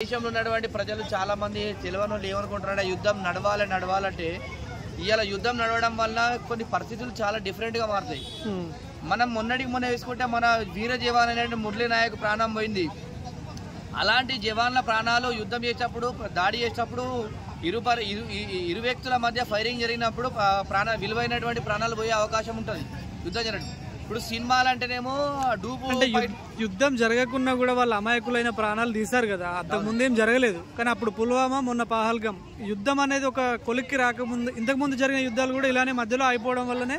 దేశంలో ఉన్నటువంటి ప్రజలు చాలా మంది తెలియనోళ్ళు ఏమనుకుంటారంటే యుద్ధం నడవాలంటే ఇవాళ యుద్ధం నడవడం వల్ల కొన్ని పరిస్థితులు చాలా డిఫరెంట్గా మారుతాయి. మనం మొన్న వేసుకుంటే మన వీర జవాన్ అనే మురళీ నాయక్ ప్రాణం పోయింది. అలాంటి జవాన్ల ప్రాణాలు యుద్ధం చేసేటప్పుడు దాడి చేసేటప్పుడు ఇరు వ్యక్తుల మధ్య ఫైరింగ్ జరిగినప్పుడు విలువైనటువంటి ప్రాణాలు పోయే అవకాశం ఉంటుంది యుద్ధం జరగడం. ఇప్పుడు సినిమాలు అంటేనేమో యుద్ధం జరగకున్నా కూడా వాళ్ళ అమాయకులైన ప్రాణాలు తీశారు కదా, అంతకు ముందేం జరగలేదు. కానీ అప్పుడు పుల్వామా, మొన్న పహల్గం యుద్ధం అనేది ఒక కొలిక్కి రాకముందు ఇంతకు ముందు జరిగిన యుద్ధాలు కూడా ఇలానే మధ్యలో అయిపోవడం వల్లనే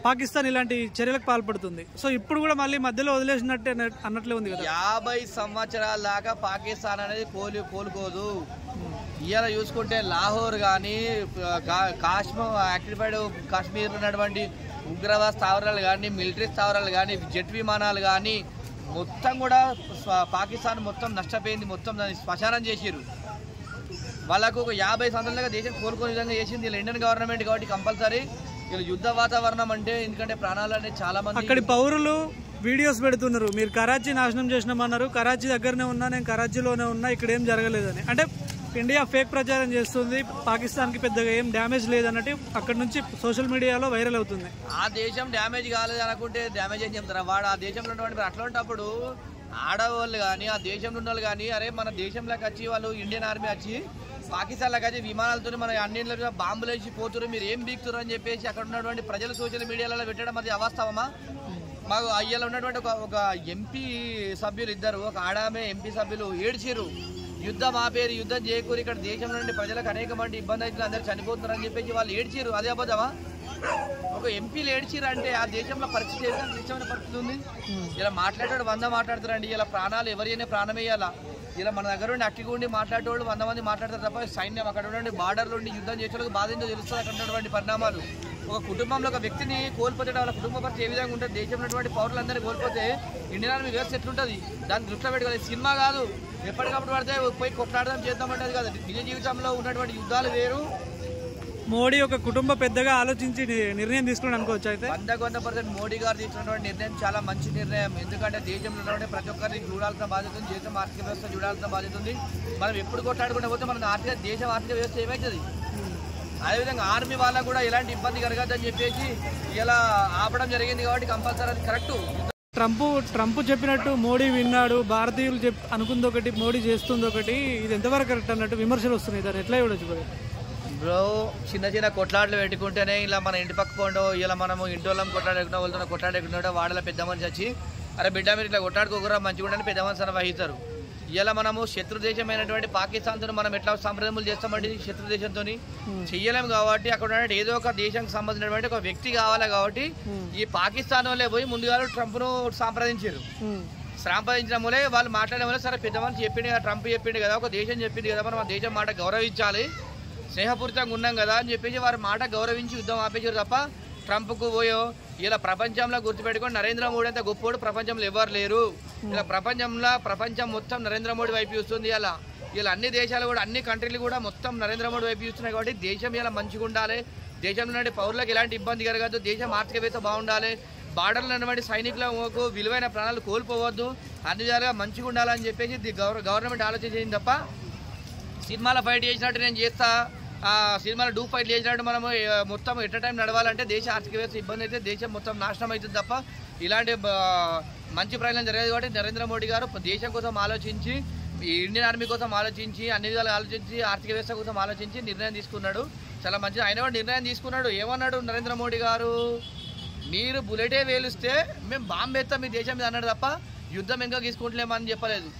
పాకిస్తాన్ ఇలాంటి చర్యలకు పాల్పడుతుంది. సో ఇప్పుడు కూడా మళ్ళీ మధ్యలో వదిలేసినట్టే అన్నట్లే ఉంది కదా. 50 సంవత్సరాల దాకా పాకిస్తాన్ అనేది కోలుకోదు. ఇవాళ చూసుకుంటే లాహోర్ కానీ ఆక్యుపైడ్ కాశ్మీర్ ఉన్నటువంటి ఉగ్రవాద స్థావరాలు కానీ మిలిటరీ స్థావరాలు కానీ జెట్ విమానాలు కానీ మొత్తం కూడా పాకిస్తాన్ మొత్తం నష్టపోయింది. మొత్తం దాన్ని శ్మశానం చేసిరు. వాళ్ళకు ఒక 50 సంవత్సరాలుగా దేశం కోలుకునే విధంగా చేసింది వీళ్ళు ఇండియన్ గవర్నమెంట్. కాబట్టి కంపల్సరీ వీళ్ళు యుద్ధ వాతావరణం అంటే ఎందుకంటే ప్రాణాలు అనేది చాలా మంది అక్కడి పౌరులు వీడియోస్ పెడుతున్నారు. మీరు కరాచీ నాశనం చేసినామన్నారు, కరాచీ దగ్గరనే ఉన్నా, నేను కరాచీలోనే ఉన్నా, ఇక్కడ ఏం జరగలేదని. అంటే ఇండియా ఫేక్ ప్రచారం చేస్తుంది, పాకిస్తాన్కి పెద్దగా ఏం డ్యామేజ్ లేదన్నట్టు అక్కడ నుంచి సోషల్ మీడియాలో వైరల్ అవుతుంది. ఆ దేశం డ్యామేజ్ కాలేదు అనుకుంటే డ్యామేజ్ అని చెప్తారా? వాడు ఆ దేశంలో ఉన్నటువంటి అట్లాంటప్పుడు ఆడవాళ్ళు కానీ ఆ దేశంలో ఉన్న వాళ్ళు కానీ అరే మన దేశంలోకి వచ్చి వాళ్ళు ఇండియన్ ఆర్మీ వచ్చి పాకిస్తాన్లోకి వచ్చి విమానాలతో మన అన్నింటిలో బాంబులు వేసి పోతున్నారు, మీరు ఏం బీక్తున్నారు అని చెప్పేసి అక్కడ ఉన్నటువంటి ప్రజలు సోషల్ మీడియాలో పెట్టడం అది అవాస్తవమా? మాకు అయ్యలో ఉన్నటువంటి ఒక ఎంపీ సభ్యులు ఇద్దరు, ఒక ఆడామే ఎంపీ సభ్యులు ఏడ్చిరు, యుద్ధం ఆపేరు, యుద్ధం చేయకూరు, ఇక్కడ దేశంలో నుండి ప్రజలకు అనేక మంది ఇబ్బంది అవుతుంది, అందరు చనిపోతున్నారు అని చెప్పేసి వాళ్ళు ఏడ్చిరు. అదే అబద్ధమా? ఒక ఎంపీలు ఏడ్చిరు అంటే ఆ దేశంలో పరిస్థితి ఏదైనా దేశమైన పరిస్థితి ఉంది. ఇలా మాట్లాడేవాడు 100 మాట్లాడతారండి. ఇలా ప్రాణాలు ఎవరైనా ప్రాణం వేయాలా? ఇలా మన దగ్గర ఉండి అక్కిగుండి మాట్లాడేవాళ్ళు 100 మంది మాట్లాడతారు తప్ప సైన్యం అక్కడ ఉండి బార్డర్లో ఉండి యుద్ధం చేసేందుకు బాధ ఏంటో తెలుస్తుంది. అక్కడ ఉన్నటువంటి పరిణామాలు ఒక కుటుంబంలో ఒక వ్యక్తిని కోల్పోతే వాళ్ళ కుటుంబ పరిస్థితి ఏ విధంగా ఉంటుంది, దేశంలో ఉన్నటువంటి పౌరులందరినీ కోల్పోతే ఇండియన్ ఆర్మీ వ్యవస్థ ఎట్లుంటుంది దాన్ని దృష్టిలో పెట్టుకోవాలి. సినిమా కాదు, ఎప్పటికప్పుడు పడితే పోయి కొట్లాడదాం చేద్దామంటే అది కాదు. నిజ జీవితంలో ఉన్నటువంటి యుద్ధాలు వేరు. మోడీ ఒక కుటుంబ పెద్దగా ఆలోచించి నిర్ణయం తీసుకుని అనుకోవచ్చు. అయితే 100% మోడీ గారు తీసుకున్నటువంటి నిర్ణయం చాలా మంచి నిర్ణయం. ఎందుకంటే దేశంలో ఉన్నటువంటి ప్రతి ఒక్కరిని చూడాల్సిన బాధ్యత ఉంది, దేశం ఆర్థిక వ్యవస్థ చూడాల్సిన బాధ్యత ఉంది. మనం ఎప్పుడు కొట్లాడుకుంటే పోతే మన దేశం ఆర్థిక వ్యవస్థ ఏమవుతుంది? అదేవిధంగా ఆర్మీ వాళ్ళకు కూడా ఎలాంటి ఇబ్బంది కలగద్దని చెప్పేసి ఇలా ఆపడం జరిగింది. కాబట్టి కంపల్సరీ అది కరెక్ట్. ట్రంప్ చెప్పినట్టు మోడీ విన్నాడు, భారతీయులు అనుకుంది ఒకటి, మోడీ చేస్తుంది ఒకటి, ఇది ఎంతవరకు కరెక్ట్ అన్నట్టు విమర్శలు వస్తున్నాయి. దాన్ని ఎట్లా చూడొచ్చు బ్రో? చిన్న కొట్లాటలు పెట్టుకుంటేనే ఇలా మన ఇంటి పక్క పోండో ఇలా మనము ఇంటి వాళ్ళం కొట్లాడుకున్నా వాళ్ళతో కొట్లాడుకుంటా వాడల పెద్ద మనిషి వచ్చి అరే బిడ్డ మీరు ఇట్లా కొట్లాడుకోకరా మంచిగా ఉండని పెద్ద మనిషి అని వహిస్తారు. ఇలా మనము శత్రు దేశమైనటువంటి పాకిస్తాన్తో మనం ఎట్లా సంప్రదింపులు చేస్తామండి? శత్రు దేశంతో చెయ్యలేము. కాబట్టి అక్కడ ఉన్నటువంటి ఏదో ఒక దేశానికి సంబంధించినటువంటి ఒక వ్యక్తి కావాలి. కాబట్టి ఈ పాకిస్తాన్ వాళ్ళే పోయి ముందుగా ట్రంప్ను సంప్రదించడం వల్లే వాళ్ళు మాట్లాడడం వల్ల సరే పెద్ద మనిషి చెప్పింది కదా, ట్రంప్ చెప్పింది కదా, ఒక దేశం చెప్పింది కదా, మనం ఆ దేశం మాట గౌరవించాలి, స్నేహపూరితంగా ఉన్నాం కదా అని చెప్పేసి వారి మాట గౌరవించి యుద్ధం ఆపేసారు తప్ప ట్రంప్కు పోయో ఇలా ప్రపంచంలో గుర్తుపెట్టుకొని నరేంద్ర మోడీ అంత గొప్పోడు ప్రపంచంలో ఎవరు లేరు. ఇలా ప్రపంచం మొత్తం నరేంద్ర మోడీ వైపు చూస్తుంది. ఇలా అన్ని దేశాలు కూడా అన్ని కంట్రీలు కూడా మొత్తం నరేంద్ర మోడీ వైపు చూస్తున్నాయి. కాబట్టి దేశం ఇలా మంచిగా ఉండాలి, దేశంలో నుండి పౌరులకు ఎలాంటి ఇబ్బంది కలగద్దు, దేశం ఆర్థికవేత్త బాగుండాలి, బార్డర్లో ఉన్నటువంటి సైనికులకు విలువైన ప్రాణాలు కోల్పోవద్దు, అన్ని విధాలుగా మంచిగా ఉండాలని చెప్పేసి గవర్నమెంట్ ఆలోచించింది తప్ప సినిమాలో ఫైట్ చేసినట్టు నేను చేస్తా, సినిమాలో డూ ఫైట్ చేసినట్టు మనము మొత్తం ఎట్ టైం నడవాలంటే దేశ ఆర్థిక వ్యవస్థ ఇబ్బంది అయితే దేశం మొత్తం నాశనం అవుతుంది తప్ప ఇలాంటి మంచి ప్రయోజనం జరగదు. కాబట్టి నరేంద్ర మోడీ గారు దేశం కోసం ఆలోచించి, ఇండియన్ ఆర్మీ కోసం ఆలోచించి, అన్ని విధాలు ఆలోచించి, ఆర్థిక వ్యవస్థ కోసం ఆలోచించి నిర్ణయం తీసుకున్నాడు. చాలా మంచిది. ఆయన కూడా నిర్ణయం తీసుకున్నాడు. ఏమన్నాడు నరేంద్ర మోడీ గారు? మీరు బుల్లెటే వేలుస్తే మేము బాంబు వేస్తాం మీ దేశం మీద అన్నాడు తప్ప యుద్ధం ఇంకా తీసుకుంటలేమని చెప్పలేదు.